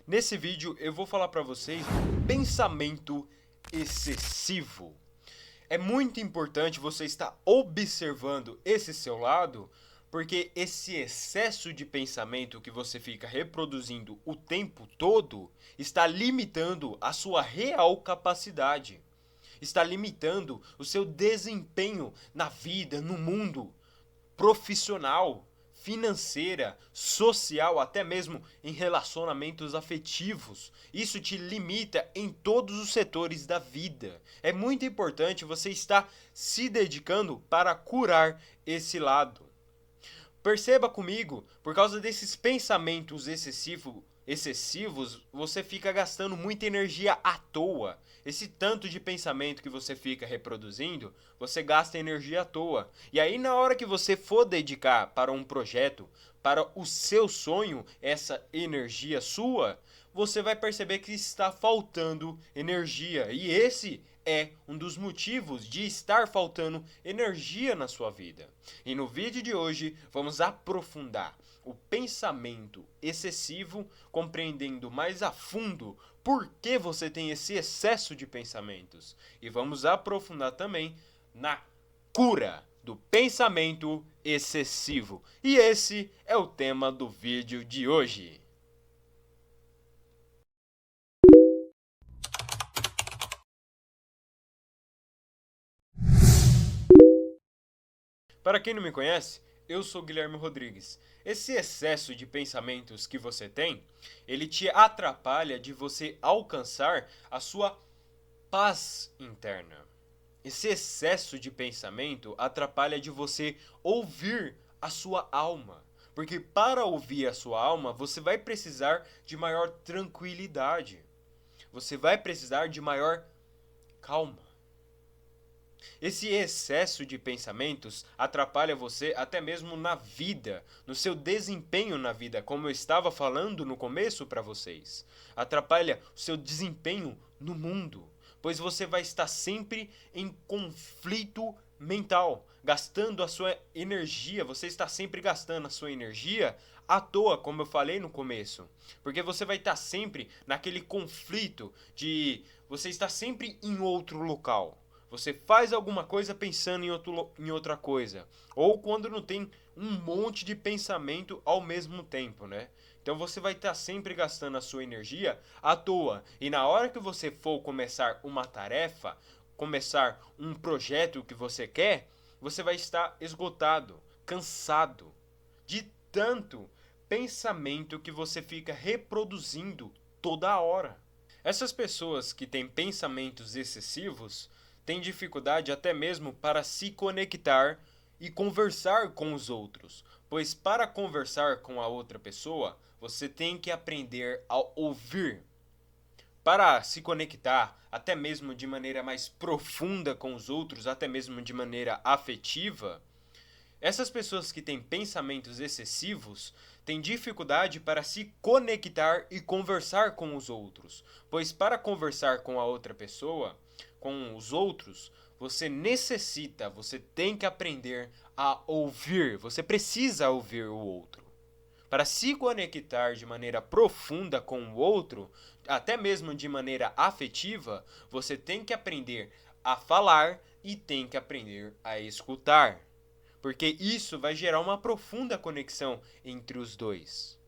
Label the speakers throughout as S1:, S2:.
S1: Nesse vídeo eu vou falar para vocês pensamento excessivo. É muito importante você estar observando esse seu lado, porque esse excesso de pensamento que você fica reproduzindo o tempo todo está limitando a sua real capacidade. Está limitando o seu desempenho na vida, no mundo profissional, financeira, social, até mesmo em relacionamentos afetivos. Isso te limita em todos os setores da vida. É muito importante você estar se dedicando para curar esse lado. Perceba comigo, por causa desses pensamentos excessivos, você fica gastando muita energia à toa. Esse tanto de pensamento que você fica reproduzindo, você gasta energia à toa. E aí, na hora que você for dedicar para um projeto, para o seu sonho, essa energia sua, você vai perceber que está faltando energia. E esse é um dos motivos de estar faltando energia na sua vida. E no vídeo de hoje vamos aprofundar o pensamento excessivo, compreendendo mais a fundo por que você tem esse excesso de pensamentos. E vamos aprofundar também na cura do pensamento excessivo. E esse é o tema do vídeo de hoje. Para quem não me conhece, eu sou Guilherme Rodrigues. Esse excesso de pensamentos que você tem, ele te atrapalha de você alcançar a sua paz interna. Esse excesso de pensamento atrapalha de você ouvir a sua alma. Porque para ouvir a sua alma, você vai precisar de maior tranquilidade. Você vai precisar de maior calma. Esse excesso de pensamentos atrapalha você até mesmo na vida, no seu desempenho na vida, como eu estava falando no começo para vocês. Atrapalha o seu desempenho no mundo, pois você vai estar sempre em conflito mental, gastando a sua energia, você está sempre gastando a sua energia à toa, como eu falei no começo. Porque você vai estar sempre naquele conflito de você estar sempre em outro local. Você faz alguma coisa pensando em outra coisa. Ou quando não tem um monte de pensamento ao mesmo tempo, né? Então você vai estar sempre gastando a sua energia à toa. E na hora que você for começar uma tarefa, começar um projeto que você quer, você vai estar esgotado, cansado de tanto pensamento que você fica reproduzindo toda hora. Essas pessoas que têm pensamentos excessivos têm dificuldade até mesmo para se conectar e conversar com os outros, pois para conversar com a outra pessoa, você tem que aprender a ouvir. Para se conectar até mesmo de maneira mais profunda com os outros, até mesmo de maneira afetiva, essas pessoas que têm pensamentos excessivos têm dificuldade para se conectar e conversar com os outros, pois para conversar com a outra pessoa, com os outros, você tem que aprender a ouvir, você precisa ouvir o outro. Para se conectar de maneira profunda com o outro, até mesmo de maneira afetiva, você tem que aprender a falar e tem que aprender a escutar. Porque isso vai gerar uma profunda conexão entre os dois.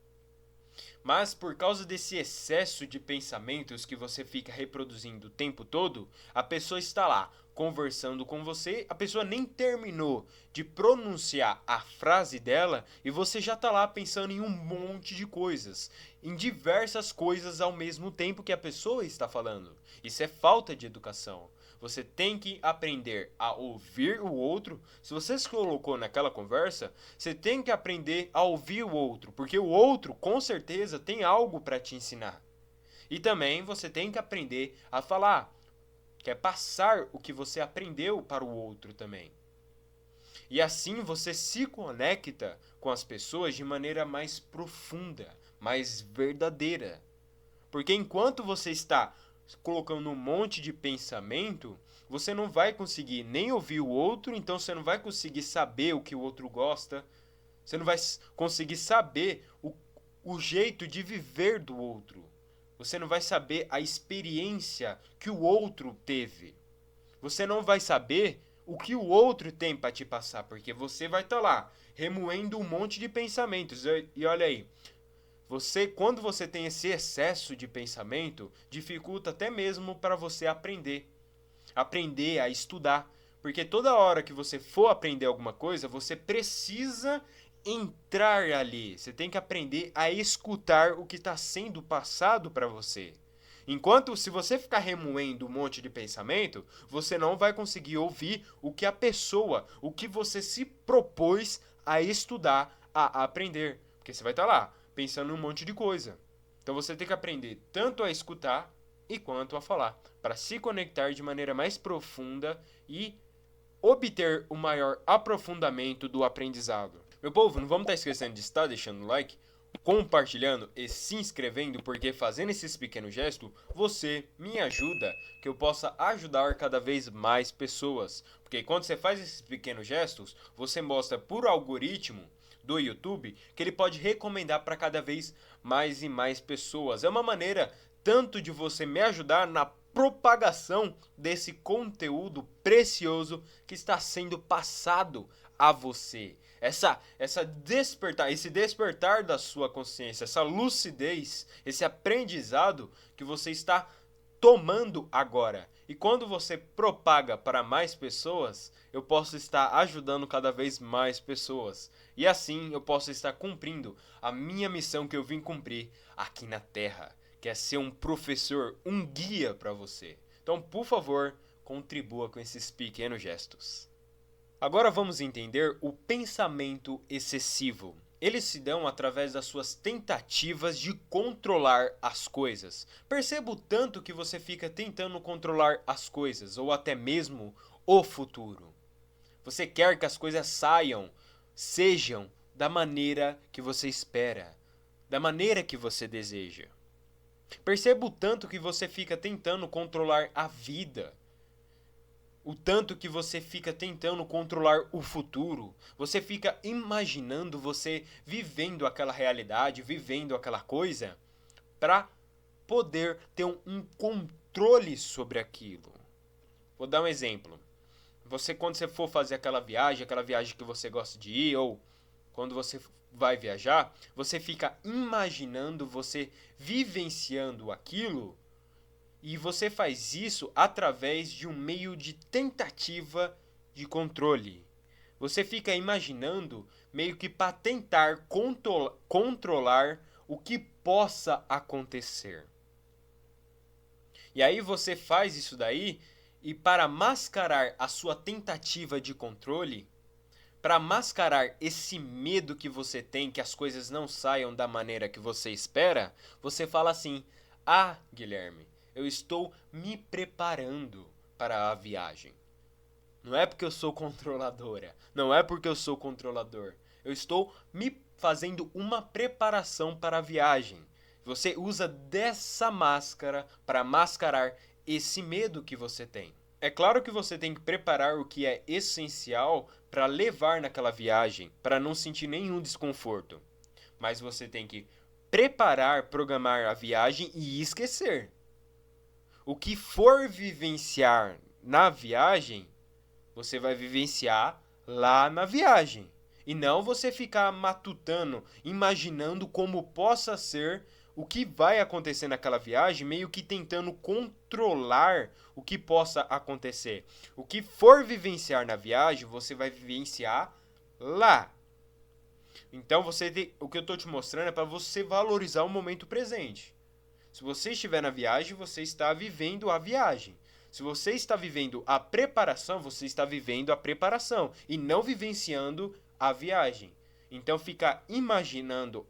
S1: Mas por causa desse excesso de pensamentos que você fica reproduzindo o tempo todo, a pessoa está lá conversando com você, a pessoa nem terminou de pronunciar a frase dela e você já está lá pensando em um monte de coisas, em diversas coisas ao mesmo tempo que a pessoa está falando. Isso é falta de educação. Você tem que aprender a ouvir o outro. Se você se colocou naquela conversa, você tem que aprender a ouvir o outro, porque o outro com certeza tem algo para te ensinar. E também você tem que aprender a falar, que é passar o que você aprendeu para o outro também. E assim você se conecta com as pessoas de maneira mais profunda, mais verdadeira. Porque enquanto você está colocando um monte de pensamento, você não vai conseguir nem ouvir o outro, então você não vai conseguir saber o que o outro gosta, você não vai conseguir saber o jeito de viver do outro. Você não vai saber a experiência que o outro teve. Você não vai saber o que o outro tem para te passar, porque você vai estar lá remoendo um monte de pensamentos. E olha aí, quando você tem esse excesso de pensamento, dificulta até mesmo para você aprender a estudar, porque toda hora que você for aprender alguma coisa, você precisa entrar ali. Você tem que aprender a escutar o que está sendo passado para você. Enquanto, se você ficar remoendo um monte de pensamento, você não vai conseguir ouvir o que a pessoa, o que você se propôs a estudar, a aprender. Porque você vai estar lá pensando em um monte de coisa. Então você tem que aprender tanto a escutar e quanto a falar, para se conectar de maneira mais profunda e obter o maior aprofundamento do aprendizado. Meu povo, não vamos estar esquecendo de estar deixando o like, compartilhando e se inscrevendo, porque fazendo esses pequenos gestos, você me ajuda, que eu possa ajudar cada vez mais pessoas. Porque quando você faz esses pequenos gestos, você mostra por algoritmo do YouTube que ele pode recomendar para cada vez mais e mais pessoas. É uma maneira tanto de você me ajudar na propagação desse conteúdo precioso que está sendo passado a você. Esse despertar da sua consciência, essa lucidez, esse aprendizado que você está tomando agora. E quando você propaga para mais pessoas, eu posso estar ajudando cada vez mais pessoas. E assim eu posso estar cumprindo a minha missão que eu vim cumprir aqui na Terra, que é ser um professor, um guia para você. Então, por favor, contribua com esses pequenos gestos. Agora vamos entender o pensamento excessivo. Eles se dão através das suas tentativas de controlar as coisas. Perceba o tanto que você fica tentando controlar as coisas, ou até mesmo o futuro. Você quer que as coisas sejam da maneira que você espera, da maneira que você deseja. Perceba o tanto que você fica tentando controlar a vida. O tanto que você fica tentando controlar o futuro. Você fica imaginando você vivendo aquela realidade, vivendo aquela coisa, para poder ter um controle sobre aquilo. Vou dar um exemplo. Quando você for fazer aquela viagem que você gosta de ir, ou quando você vai viajar, você fica imaginando, você vivenciando aquilo. E você faz isso através de um meio de tentativa de controle. Você fica imaginando meio que para tentar controlar o que possa acontecer. E aí você faz isso daí e para mascarar a sua tentativa de controle, para mascarar esse medo que você tem que as coisas não saiam da maneira que você espera, você fala assim: "Ah, Guilherme, eu estou me preparando para a viagem. Não é porque eu sou controladora, não é porque eu sou controlador. Eu estou me fazendo uma preparação para a viagem." Você usa dessa máscara para mascarar esse medo que você tem. É claro que você tem que preparar o que é essencial para levar naquela viagem, para não sentir nenhum desconforto. Mas você tem que programar a viagem e esquecer. O que for vivenciar na viagem, você vai vivenciar lá na viagem. E não você ficar matutando, imaginando como possa ser o que vai acontecer naquela viagem, meio que tentando controlar o que possa acontecer. O que for vivenciar na viagem, você vai vivenciar lá. Então, o que eu estou te mostrando é para você valorizar o momento presente. Se você estiver na viagem, você está vivendo a viagem. Se você está vivendo a preparação, você está vivendo a preparação e não vivenciando a viagem. Então, ficar imaginando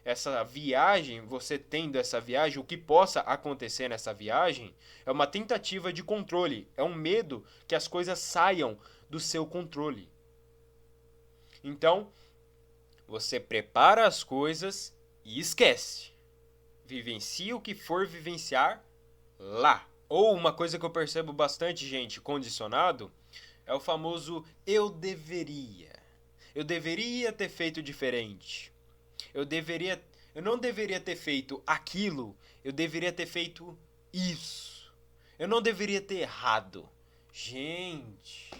S1: essa viagem, você tendo essa viagem, o que possa acontecer nessa viagem, é uma tentativa de controle. É um medo que as coisas saiam do seu controle. Então, você prepara as coisas e esquece. Vivencie o que for vivenciar lá. Ou uma coisa que eu percebo bastante, gente, condicionado, é o famoso eu deveria. Eu deveria ter feito diferente. Eu Eu não deveria ter feito aquilo, eu deveria ter feito isso. Eu não deveria ter errado. Gente,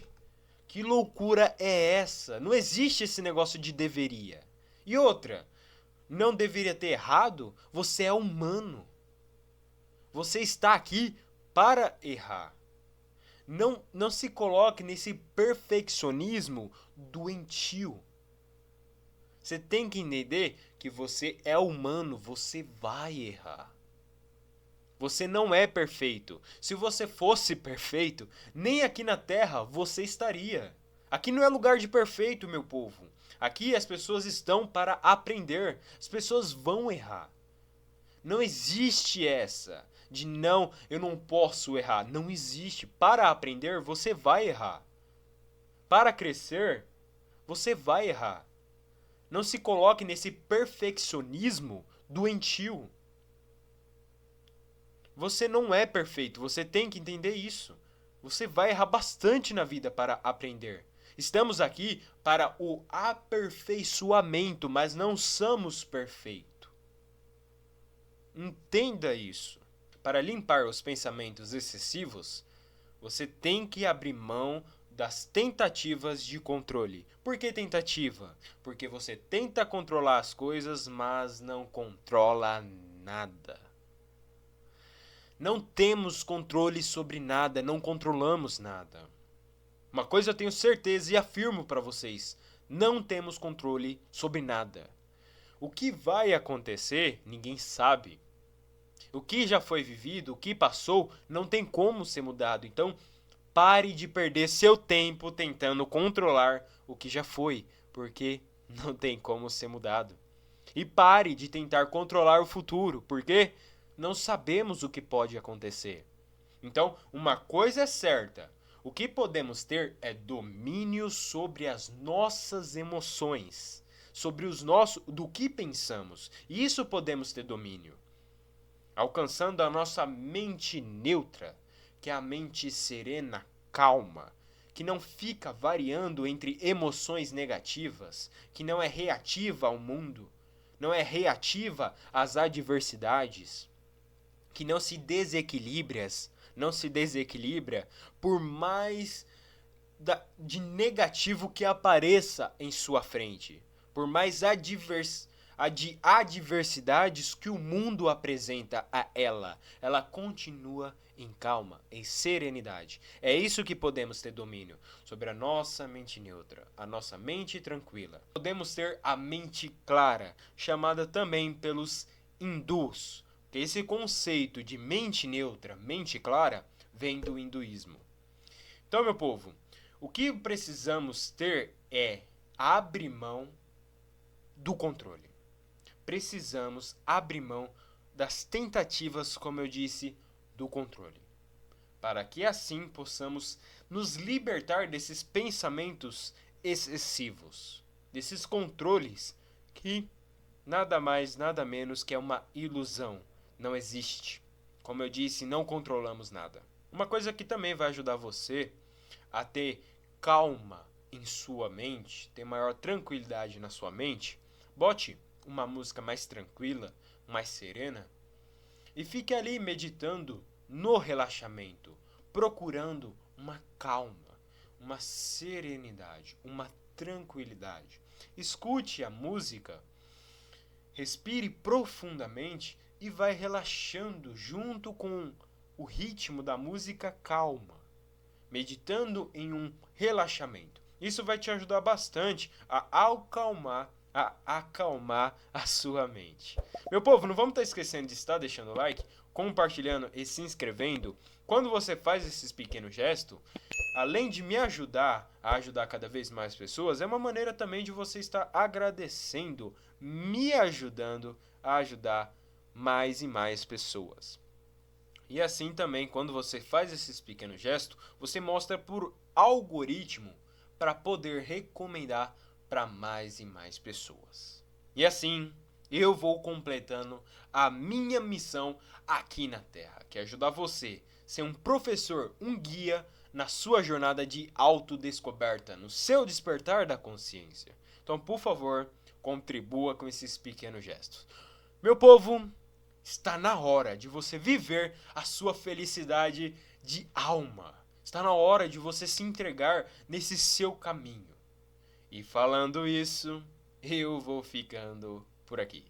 S1: que loucura é essa? Não existe esse negócio de deveria. E outra, não deveria ter errado? Você é humano. Você está aqui para errar. Não se coloque nesse perfeccionismo doentio. Você tem que entender que você é humano, você vai errar. Você não é perfeito. Se você fosse perfeito, nem aqui na Terra você estaria. Aqui não é lugar de perfeito, meu povo. Aqui as pessoas estão para aprender. As pessoas vão errar. Não existe essa de não, eu não posso errar. Não existe. Para aprender, você vai errar. Para crescer, você vai errar. Não se coloque nesse perfeccionismo doentio. Você não é perfeito, você tem que entender isso. Você vai errar bastante na vida para aprender. Estamos aqui para o aperfeiçoamento, mas não somos perfeitos. Entenda isso. Para limpar os pensamentos excessivos, você tem que abrir mão das tentativas de controle. Por que tentativa? Porque você tenta controlar as coisas, mas não controla nada. Não temos controle sobre nada, não controlamos nada. Uma coisa eu tenho certeza e afirmo para vocês: não temos controle sobre nada. O que vai acontecer, ninguém sabe. O que já foi vivido, o que passou, não tem como ser mudado. Então, pare de perder seu tempo tentando controlar o que já foi, porque não tem como ser mudado. E pare de tentar controlar o futuro, porque não sabemos o que pode acontecer. Então, uma coisa é certa: o que podemos ter é domínio sobre as nossas emoções, sobre do que pensamos. E isso podemos ter domínio, alcançando a nossa mente neutra, que é a mente serena, calma, que não fica variando entre emoções negativas, que não é reativa ao mundo, não é reativa às adversidades, que não se desequilibra por mais de negativo que apareça em sua frente, por mais adversidades que o mundo apresenta a ela continua em calma, em serenidade. É isso que podemos ter domínio sobre a nossa mente neutra, a nossa mente tranquila. Podemos ter a mente clara, chamada também pelos hindus, que esse conceito de mente neutra, mente clara, vem do hinduísmo. Então, meu povo, o que precisamos ter é abrir mão do controle. Precisamos abrir mão das tentativas, como eu disse, do controle, para que assim possamos nos libertar desses pensamentos excessivos, desses controles que nada mais, nada menos que é uma ilusão, não existe. Como eu disse, não controlamos nada. Uma coisa que também vai ajudar você a ter calma em sua mente, ter maior tranquilidade na sua mente, bote uma música mais tranquila, mais serena, e fique ali meditando no relaxamento, procurando uma calma, uma serenidade, uma tranquilidade. Escute a música, respire profundamente e vai relaxando junto com o ritmo da música calma, meditando em um relaxamento. Isso vai te ajudar bastante a acalmar a sua mente. Meu povo, não vamos estar esquecendo de estar deixando o like, compartilhando e se inscrevendo. Quando você faz esses pequenos gestos, além de me ajudar a ajudar cada vez mais pessoas, é uma maneira também de você estar agradecendo, me ajudando a ajudar mais e mais pessoas. E assim também, quando você faz esses pequenos gestos, você mostra por algoritmo para poder recomendar para mais e mais pessoas. E assim, eu vou completando a minha missão aqui na Terra, que é ajudar você a ser um professor, um guia na sua jornada de autodescoberta, no seu despertar da consciência. Então, por favor, contribua com esses pequenos gestos. Meu povo, está na hora de você viver a sua felicidade de alma. Está na hora de você se entregar nesse seu caminho. E falando isso, eu vou ficando por aqui.